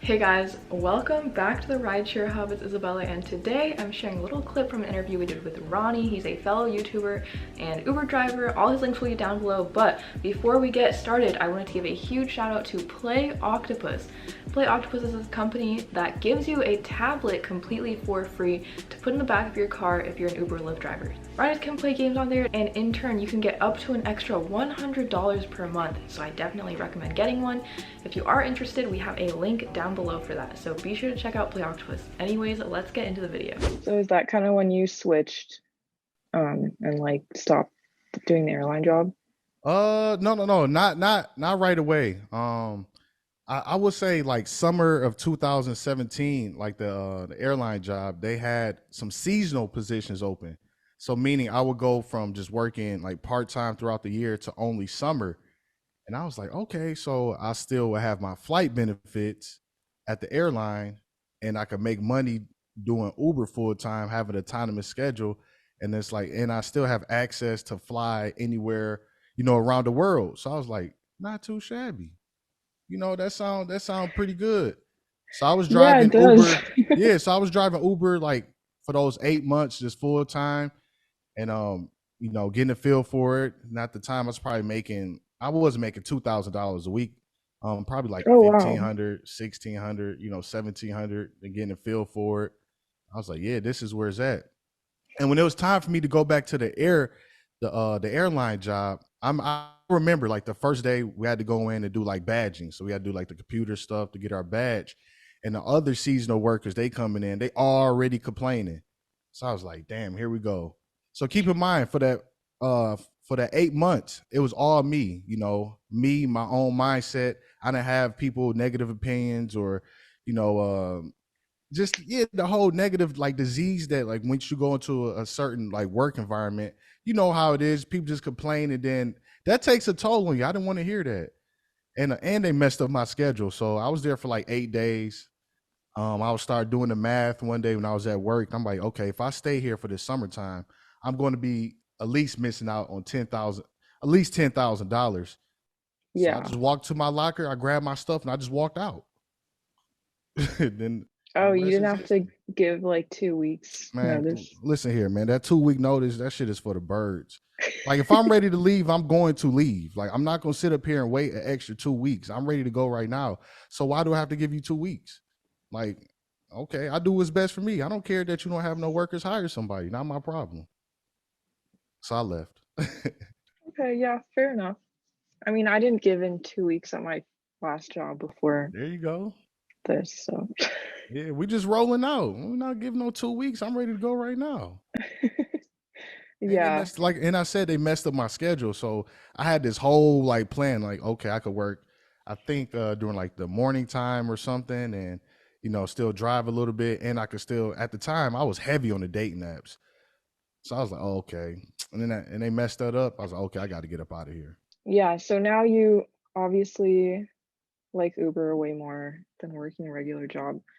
Hey guys, welcome back to the Rideshare Hub. It's Isabella, and today I'm sharing a little clip from an interview we did with Ronnie. He's a fellow YouTuber and Uber driver. All his links will be down below, but before we get started, I wanted to give a huge shout out to Play Octopus. Play Octopus is a company that gives you a tablet completely for free to put in the back of your car if you're an Uber or Lyft driver. Riders can play games on there, and in turn, you can get up to an extra $100 per month, so I definitely recommend getting one. If you are interested, we have a link down below for that, so be sure to check out Play Octopus. Anyways, let's get into the video. So is that kind of when you switched and like stopped doing the airline job? No, not right away. I would say like summer of 2017, like the airline job, they had some seasonal positions open. So meaning I would go from just working like part time throughout the year to only summer. And I was like, okay, so I still would have my flight benefits at the airline, and I could make money doing Uber full time, having an autonomous schedule. And it's like, and I still have access to fly anywhere, around the world. So I was like, not too shabby. That sound pretty good. So I was Yeah, it driving does. Uber. Yeah, so I was driving Uber like for those 8 months, just full time, and getting a feel for it. And at the time, I was making $2,000 a week, probably like Oh fifteen wow. hundred, 1600, 1700, and getting a feel for it. I was like, yeah, this is where it's at. And when it was time for me to go back to the airline job, I remember like the first day we had to go in and do like badging. So we had to do like the computer stuff to get our badge. And the other seasonal workers, they coming in, they already complaining. So I was like, damn, here we go. So keep in mind for that 8 months, it was all me, me, my own mindset. I didn't have people negative opinions or, you know, just yeah, the whole negative like disease that like once you go into a certain like work environment, you know how it is. People just complain, and then that takes a toll on you. I didn't want to hear that, and they messed up my schedule. So I was there for like 8 days. I would start doing the math one day when I was at work. I'm like, okay, if I stay here for the summertime, I'm going to be at least missing out on at least $10,000. So I Yeah. just walked to my locker, I grabbed my stuff, and I just walked out. then the Oh, you rest didn't is have to history. give like 2 weeks Man, notice. listen here, man. That 2 week notice, that shit is for the birds. Like if I'm ready to leave, I'm going to leave. Like I'm not gonna sit up here and wait an extra 2 weeks. I'm ready to go right now. So why do I have to give you 2 weeks? Like, okay, I do what's best for me. I don't care that you don't have no workers. Hire somebody. Not my problem. So I left. Okay, yeah, fair enough. I mean, I didn't give in 2 weeks at my last job before There you go. this, so Yeah, we just rolling out. We're not giving no 2 weeks. I'm ready to go right now. And they yeah. messed like and I said they messed up my schedule. So I had this whole like plan, like, okay, I could work, I think during like the morning time or something, and still drive a little bit, and I could still at the time I was heavy on the dating apps. So I was like, oh, okay. And they messed that up. I was like, okay, I gotta get up out of here. Yeah, so now you obviously like Uber way more than working a regular job.